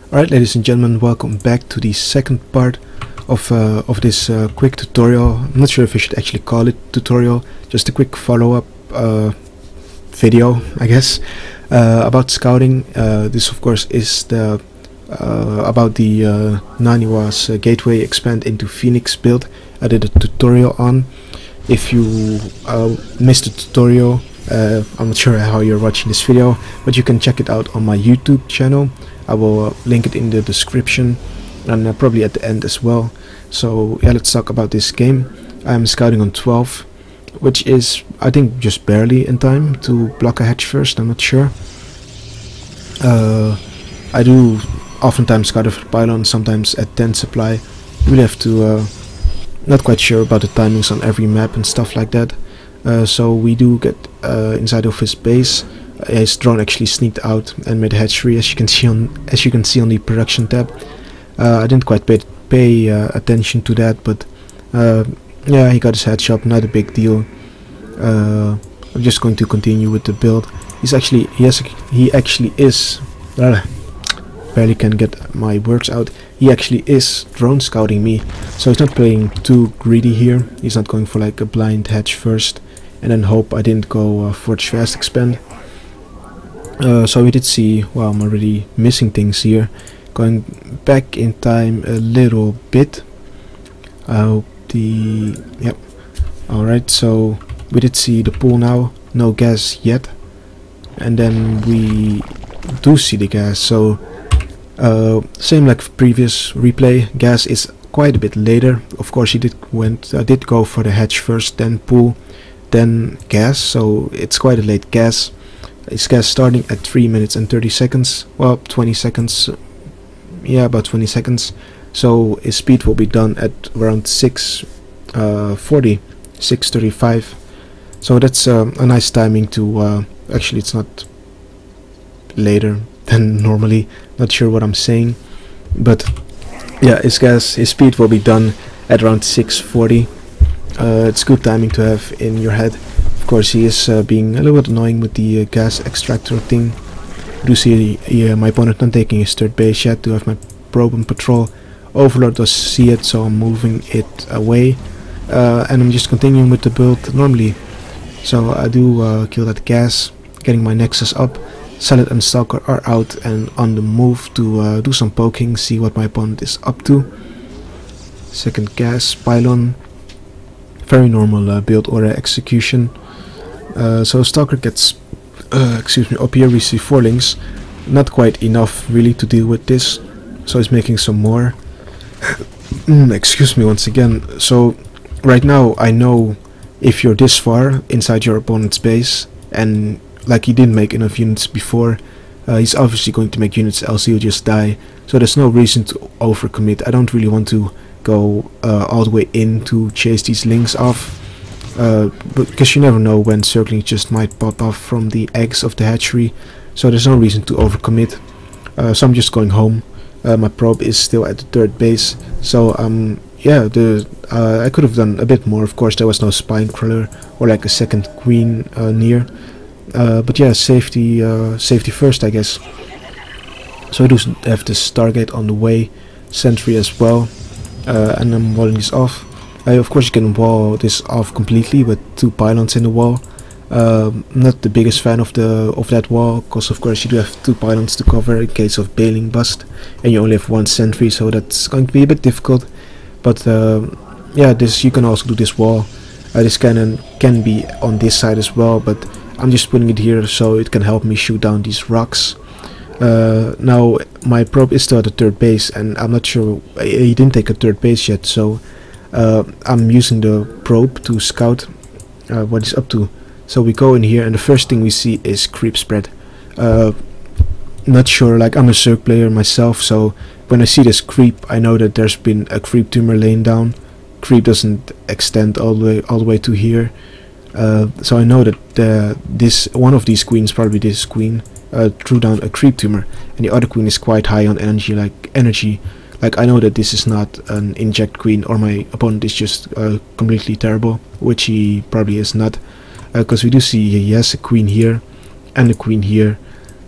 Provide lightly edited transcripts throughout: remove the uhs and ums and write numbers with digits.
Alright, ladies and gentlemen, welcome back to the second part of this quick tutorial. I'm not sure if I should actually call it tutorial, just a quick follow-up video, I guess, about scouting. This of course is the about the NaNiwa's gateway expand into Phoenix build. I did a tutorial on. If you missed the tutorial, I'm not sure how you're watching this video, but you can check it out on my YouTube channel. I will link it in the description and probably at the end as well. So yeah, let's talk about this game. I'm scouting on 12, which is I think just barely in time to block a hatch first. I'm not sure. I do oftentimes scout for Pylon, sometimes at 10 supply. You really have to not quite sure about the timings on every map and stuff like that. So we do get inside of his base. His drone actually sneaked out and made a hatchery, as you can see on the production tab. I didn't quite pay attention to that, but yeah, he got his hatch up, not a big deal. I'm just going to continue with the build. He actually is barely can get my words out. He actually is drone scouting me, so he's not playing too greedy here. He's not going for like a blind hatch first and then hope I didn't go forge fast expand. So we did see, well, I'm already missing things here. Going back in time a little bit. Yep. Alright, so we did see the pool now, no gas yet. And then we do see the gas, so same like previous replay, gas is quite a bit later. Of course he did go for the hatch first, then pool, then gas, so it's quite a late gas. His gas starting at 3 minutes and 30 seconds, well 20 seconds, yeah, about 20 seconds. So his speed will be done at around 6:40, 6:35. So that's a nice timing to, actually it's not later than normally, not sure what I'm saying, but yeah, his speed will be done at around 6:40. It's good timing to have in your head. Of course he is being a little bit annoying with the gas extractor thing. You do see my opponent not taking his third base yet to have my probe and patrol. Overlord does see it, so I'm moving it away, and I'm just continuing with the build normally. So I do kill that gas, getting my nexus up. Zealot and stalker are out and on the move to do some poking, see what my opponent is up to. Second gas, Pylon, very normal build order execution. So stalker gets, excuse me, up here we see 4 links, not quite enough really to deal with this, so he's making some more. Excuse me once again. So right now I know if you're this far inside your opponent's base and like he didn't make enough units before, he's obviously going to make units, else he'll just die. So there's no reason to overcommit. I don't really want to go all the way in to chase these links off, because you never know when circling just might pop off from the eggs of the hatchery. So there's no reason to overcommit. So I'm just going home. My probe is still at the third base, so yeah, I could have done a bit more. Of course there was no spine crawler or like a second queen near, but yeah, safety first, I guess. So I do have the Stargate on the way, sentry as well, and I'm walling this off. Of course you can wall this off completely with 2 pylons in the wall. Not the biggest fan of that wall, because of course you do have 2 pylons to cover in case of bailing bust, and you only have 1 sentry, so that's going to be a bit difficult. But yeah, you can also do this wall. This cannon can be on this side as well, but I'm just putting it here so it can help me shoot down these rocks. Now my probe is still at the third base, and I'm not sure he didn't take a third base yet, so I'm using the probe to scout what he's up to. So we go in here and the first thing we see is creep spread. Not sure, like I'm a Zerg player myself, so when I see this creep I know that there's been a creep tumor laying down. Creep doesn't extend all the way to here, so I know that this one of these queens, probably this queen, threw down a creep tumor, and the other queen is quite high on energy. Like I know that this is not an inject queen, or my opponent is just completely terrible, which he probably is not, because we do see he has a queen here and a queen here.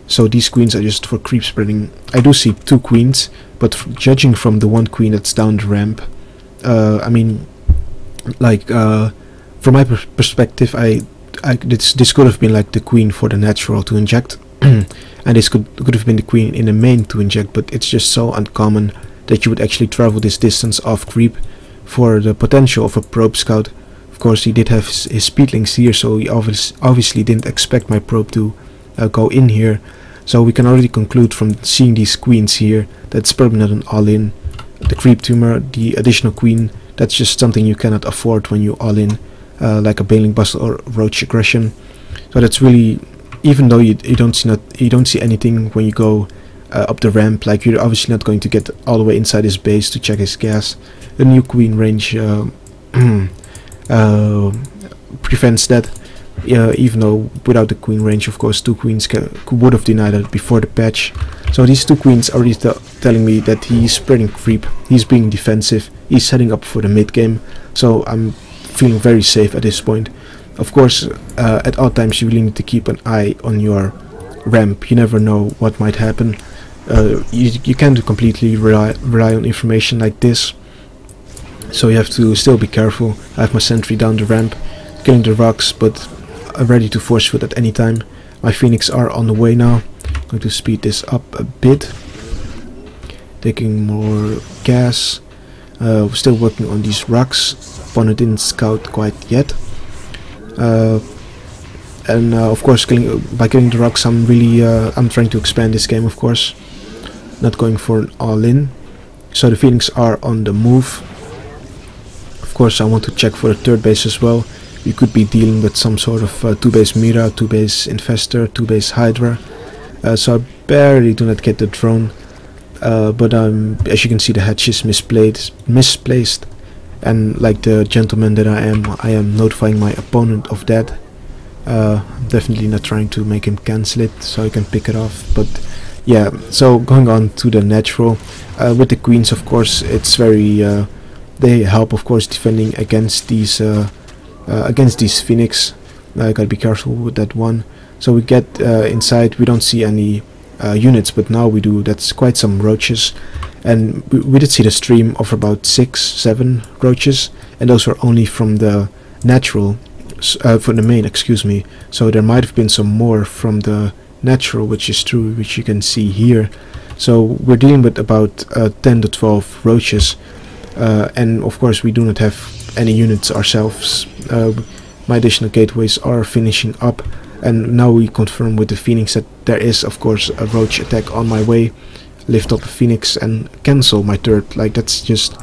So these queens are just for creep spreading. I do see 2 queens, but judging from the 1 queen that's down the ramp, I mean, like from my perspective, this could have been like the queen for the natural to inject, and this could have been the queen in the main to inject. But it's just so uncommon that you would actually travel this distance off creep for the potential of a probe scout. Of course, he did have his speed links here, so he obviously didn't expect my probe to go in here. So we can already conclude from seeing these queens here that it's probably not an all-in. The creep tumor, the additional queen, that's just something you cannot afford when you all-in, like a bailing bustle or roach aggression. So that's really, even though you don't see anything when you go up the ramp, like you're obviously not going to get all the way inside his base to check his gas. The new queen range prevents that, even though without the queen range, of course, 2 queens would have denied it before the patch. So these 2 queens are already telling me that he's spreading creep, he's being defensive, he's setting up for the mid game. So I'm feeling very safe at this point. Of course, at all times you really need to keep an eye on your ramp. You never know what might happen. You can't completely rely on information like this, so you have to still be careful. I have my sentry down the ramp, killing the rocks, but I'm ready to force foot at any time. My Phoenix are on the way now. I'm going to speed this up a bit, taking more gas. Still working on these rocks. Opponent didn't scout quite yet. And of course, by killing the rocks, I'm trying to expand this game, of course, not going for an all-in. So the Phoenix are on the move. Of course, I want to check for the 3rd base as well. We could be dealing with some sort of 2-base Mira, 2-base Infestor, 2-base Hydra. So I barely do not get the drone, but as you can see, the hatch is misplaced, and like the gentleman that I am notifying my opponent of that. Definitely not trying to make him cancel it so I can pick it off. But yeah, so going on to the natural, with the queens, of course, it's very they help, of course, defending against these Phoenix. Gotta be careful with that one. So we get inside, we don't see any units, but now we do. That's quite some roaches, and we did see the stream of about 6-7 roaches, and those were only from the natural, from the main, excuse me. So there might have been some more from the natural, which is true, which you can see here. So we're dealing with about 10 to 12 roaches, and of course we do not have any units ourselves. My additional gateways are finishing up, and now we confirm with the Phoenix that there is, of course, a roach attack on my way. Lift up a Phoenix and cancel my turret. Like, that's just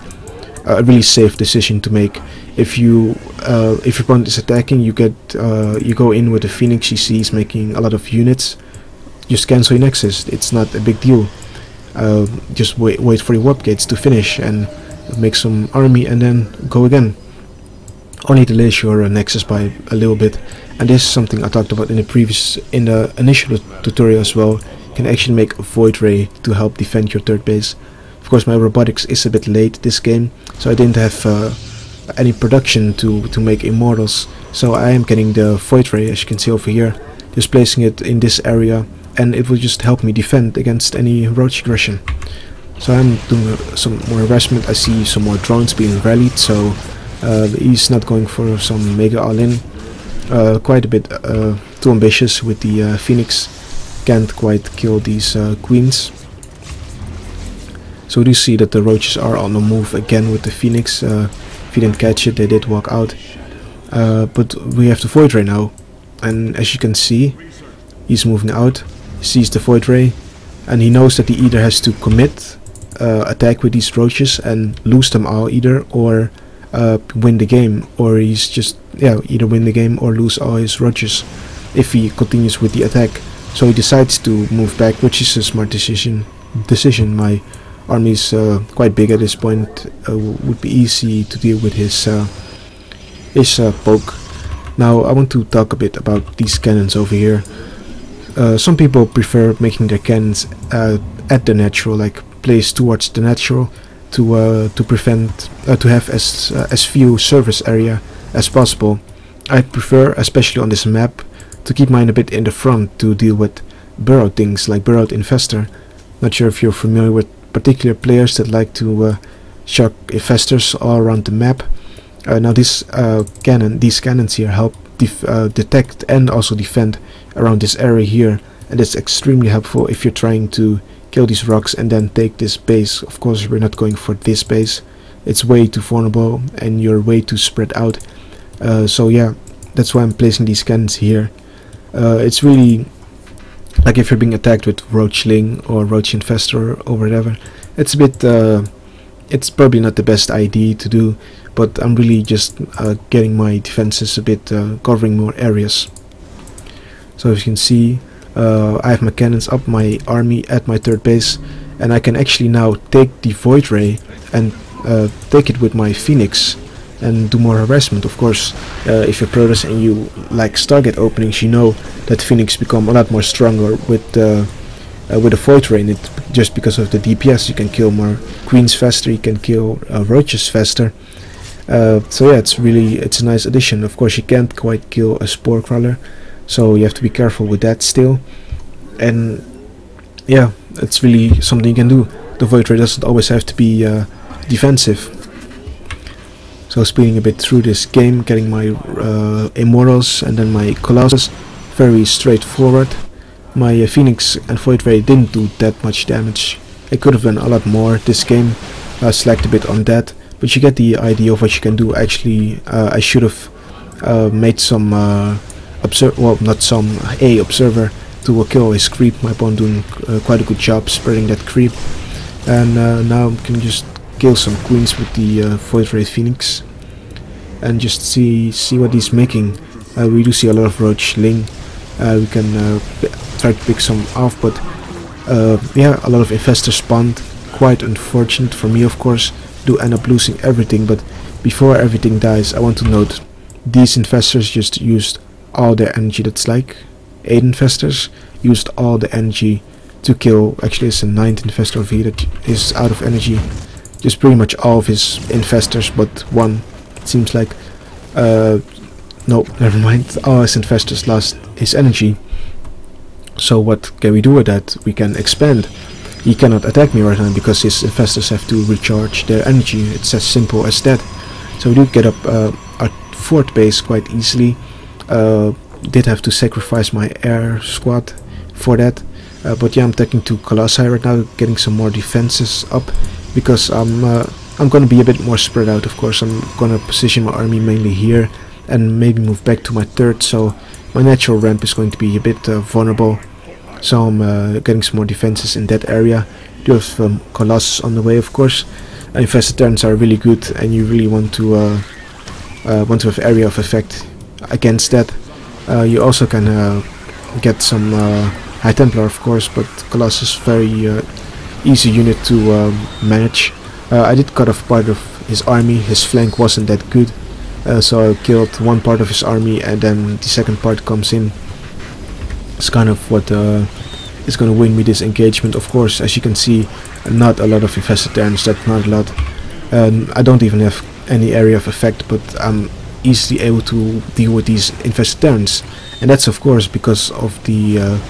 a really safe decision to make. If your opponent is attacking, you go in with the Phoenix. You see he's making a lot of units. Just cancel your nexus. It's not a big deal. Just wait for your warp gates to finish and make some army, and then go again. Only delays your nexus by a little bit, and this is something I talked about in the initial tutorial as well. You can actually make a void ray to help defend your third base. Of course, my robotics is a bit late this game, so I didn't have any production to make immortals. So I am getting the void ray, as you can see over here, just placing it in this area, and it will just help me defend against any roach aggression. So I'm doing some more harassment. I see some more drones being rallied, so he's not going for some mega all-in. Quite a bit too ambitious with the Phoenix. Can't quite kill these queens. So we do see that the roaches are on the move again with the Phoenix. If you didn't catch it, they did walk out. But we have the void ray now, and as you can see, he's moving out, sees the void ray, and he knows that he either has to commit attack with these roaches and lose them all, or win the game, or he's just either win the game or lose all his roaches if he continues with the attack. So he decides to move back, which is a smart decision. My army is quite big at this point. Would be easy to deal with his poke. Now I want to talk a bit about these cannons over here. Some people prefer making their cannons at the natural, like placed towards the natural, to have as few surface area as possible. I prefer, especially on this map, to keep mine a bit in the front to deal with burrow things like burrowed infestor. Not sure if you're familiar with particular players that like to chuck infestors all around the map. Now these cannons here help detect and also defend around this area here, and it's extremely helpful if you're trying to kill these rocks and then take this base. Of course, we're not going for this base. It's way too vulnerable and you're way too spread out. So yeah, that's why I'm placing these cannons here. It's really like if you're being attacked with roachling or roach infestor or whatever, it's a bit it's probably not the best idea to do, but I'm really just getting my defenses a bit, covering more areas. So as you can see, I have my cannons up, my army at my third base, and I can actually now take the void ray and take it with my phoenix and do more harassment. Of course, if you're Protoss and you like Stargate openings, you know that phoenix become a lot more stronger with the void ray in it, just because of the DPS. You can kill more queens faster, you can kill roaches faster. So yeah, it's a nice addition. Of course, you can't quite kill a spore crawler, so you have to be careful with that still. And yeah, it's really something you can do. The void ray doesn't always have to be defensive. So speeding a bit through this game, getting my immortals and then my colossus, very straightforward. My phoenix and void ray didn't do that much damage. It could have done a lot more this game. I slacked a bit on that, but you get the idea of what you can do. Actually, I should have made some observer to kill his creep. My opponent doing quite a good job spreading that creep, and now I can just kill some queens with the void ray phoenix and just see what he's making. We do see a lot of roachling. We can try to pick some off, but yeah, a lot of infestors spawned. Quite unfortunate for me, of course. Do end up losing everything, but before everything dies, I want to note these infestors just used all their energy. That's like 8 infestors used all the energy to kill. Actually, it's a 9th infestor over here that is out of energy. Just pretty much all of his infestors, but one, it seems like. No, never mind. All his infestors lost his energy. So what can we do with that? We can expand. He cannot attack me right now because his infestors have to recharge their energy. It's as simple as that. So we do get up our 4th base quite easily. Did have to sacrifice my air squad for that. But yeah, I'm taking 2 colossi right now, getting some more defenses up, because I'm gonna be a bit more spread out. Of course, I'm gonna position my army mainly here and maybe move back to my 3rd, so my natural ramp is going to be a bit vulnerable. So I'm getting some more defenses in that area. You have colossus on the way, of course. Infested turns are really good, and you really want to have area of effect against that. You also can get some High Templar, of course, but Colossus very easy unit to manage. I did cut off part of his army. His flank wasn't that good, so I killed one part of his army, and then the second part comes in. It's kind of what is going to win me this engagement. Of course, as you can see, not a lot of infested turns. That's not a lot. I don't even have any area of effect, but I'm easily able to deal with these infested turns, and that's of course because of the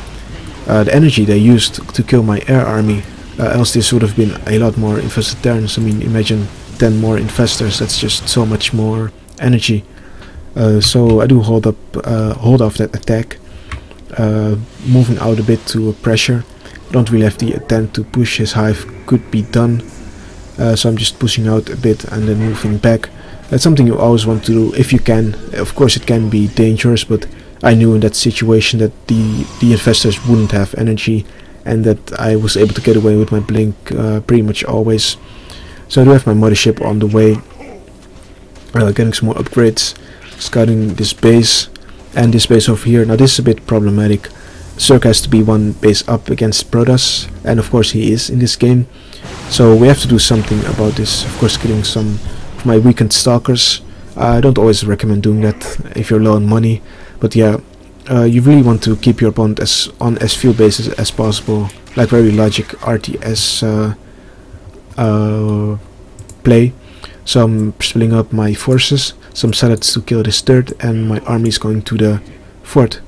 energy they used to kill my air army. Else this would have been a lot more infested turns. I mean, imagine 10 more infestors. That's just so much more energy. So I do hold off that attack, moving out a bit to pressure. Don't really have the intent to push. His hive could be done, so I'm just pushing out a bit and then moving back. That's something you always want to do if you can. Of course it can be dangerous, but I knew in that situation that the infestors wouldn't have energy, and that I was able to get away with my blink pretty much always. So I do have my mothership on the way, getting some more upgrades, scouting this base and this base over here. Now this is a bit problematic. Circ has to be one base up against Protoss, and of course he is in this game. So we have to do something about this. Of course, killing some of my weakened stalkers. I don't always recommend doing that if you're low on money, but yeah, you really want to keep your opponent on as few bases as possible, like very logic RTS play. So I'm splitting up my forces, some zealots to kill this third, and my army is going to the fourth.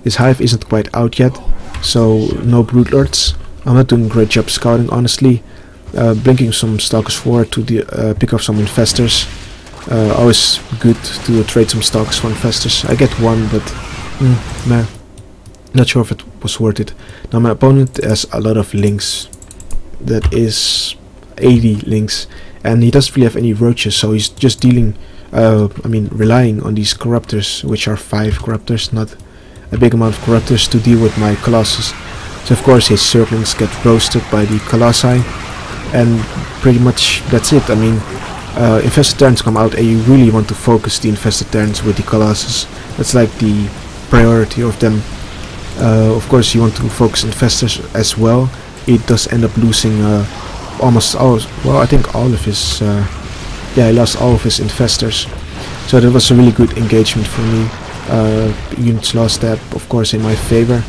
This hive isn't quite out yet, so no brood lords. I'm not doing a great job scouting, honestly. Blinking some stalkers forward to pick up some infestors. Always good to trade some stalkers for infestors. I get one, but nah, not sure if it was worth it. Now my opponent has a lot of links. That is 80 links, and he doesn't really have any roaches, so he's just dealing, relying on these corruptors, which are 5 corruptors, not a big amount of corruptors to deal with my colossus. So of course his circlings get roasted by the colossi, and pretty much that's it. I mean, infested terrans come out and you really want to focus the infested terrans with the colossus. That's like the priority of them. Of course you want to focus infestors as well. He does end up losing almost all, well, I think all of his, he lost all of his infestors. So that was a really good engagement for me. Units lost that, of course, in my favor.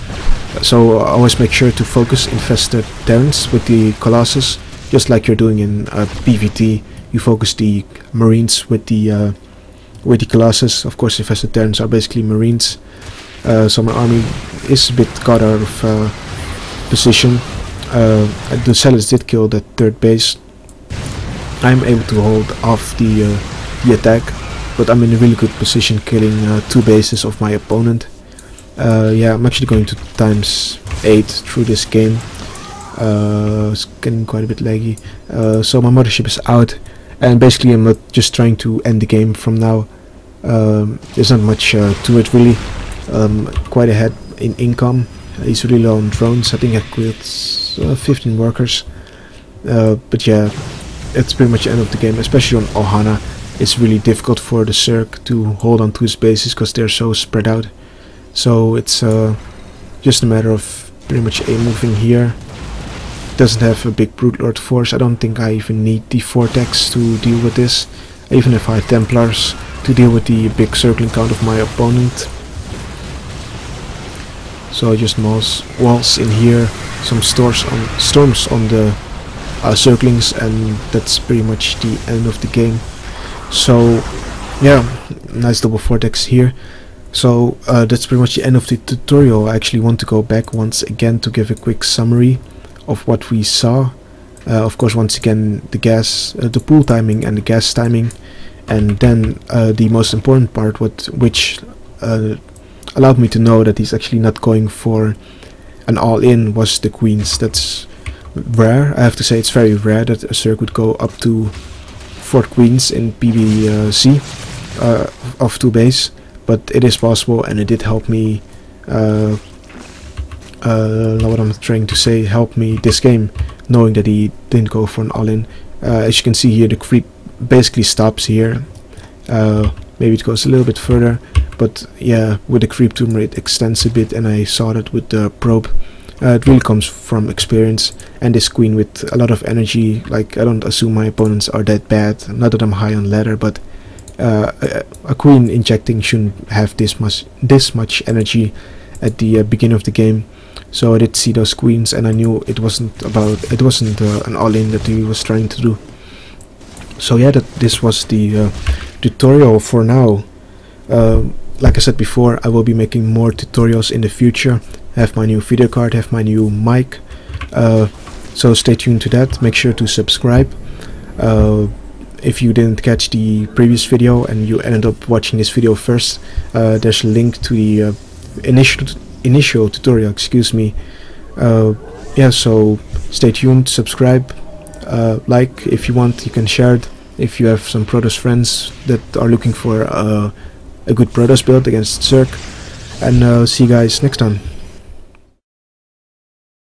So I always make sure to focus infested terrans with the colossus, just like you're doing in PvZ. You focus the marines with the colossus. Of course, infested terrans are basically marines. So my army is a bit caught out of position. The zealots did kill that 3rd base. I'm able to hold off the attack, but I'm in a really good position, killing 2 bases of my opponent. Yeah, I'm actually going to ×8 through this game. It's getting quite a bit laggy. So my mothership is out, and basically I'm not just trying to end the game from now. There's not much to it really. Quite ahead in income. He's really low on drones. I think I killed 15 workers. But yeah, it's pretty much the end of the game, especially on Ohana. It's really difficult for the Zerg to hold on to his bases because they're so spread out. So it's just a matter of pretty much a moving here. Doesn't have a big Brood Lord force. I don't think I even need the Vortex to deal with this. Even if I have Templars to deal with the big circling count of my opponent. So just walls in here, some storms on the circlings, and that's pretty much the end of the game. So yeah, nice double vortex here. So that's pretty much the end of the tutorial. I actually want to go back once again to give a quick summary of what we saw. Of course, once again, the gas, the pool timing and the gas timing, and then the most important part, which allowed me to know that he's actually not going for an all-in, was the queens. That's rare. I have to say it's very rare that a Zerg would go up to 4 queens in PvZ of 2 base, but it is possible, and it did help me. What I'm trying to say, help me this game, knowing that he didn't go for an all-in. As you can see here, the creep basically stops here. Maybe it goes a little bit further, but yeah, with the creep tumor it extends a bit, and I saw that with the probe. It really comes from experience, and this queen with a lot of energy. Like, I don't assume my opponents are that bad, not that I'm high on ladder, but a queen injecting shouldn't have this much energy at the beginning of the game. So I did see those queens, and I knew it wasn't an all-in that he was trying to do. So yeah, this was the tutorial for now. Like I said before, I will be making more tutorials in the future. I have my new video card, have my new mic, so stay tuned to that. Make sure to subscribe. If you didn't catch the previous video and you ended up watching this video first, there's a link to the initial tutorial, excuse me. Yeah, so stay tuned, subscribe, like if you want, you can share it if you have some Protoss friends that are looking for a good Protoss build against Zerg, and see you guys next time.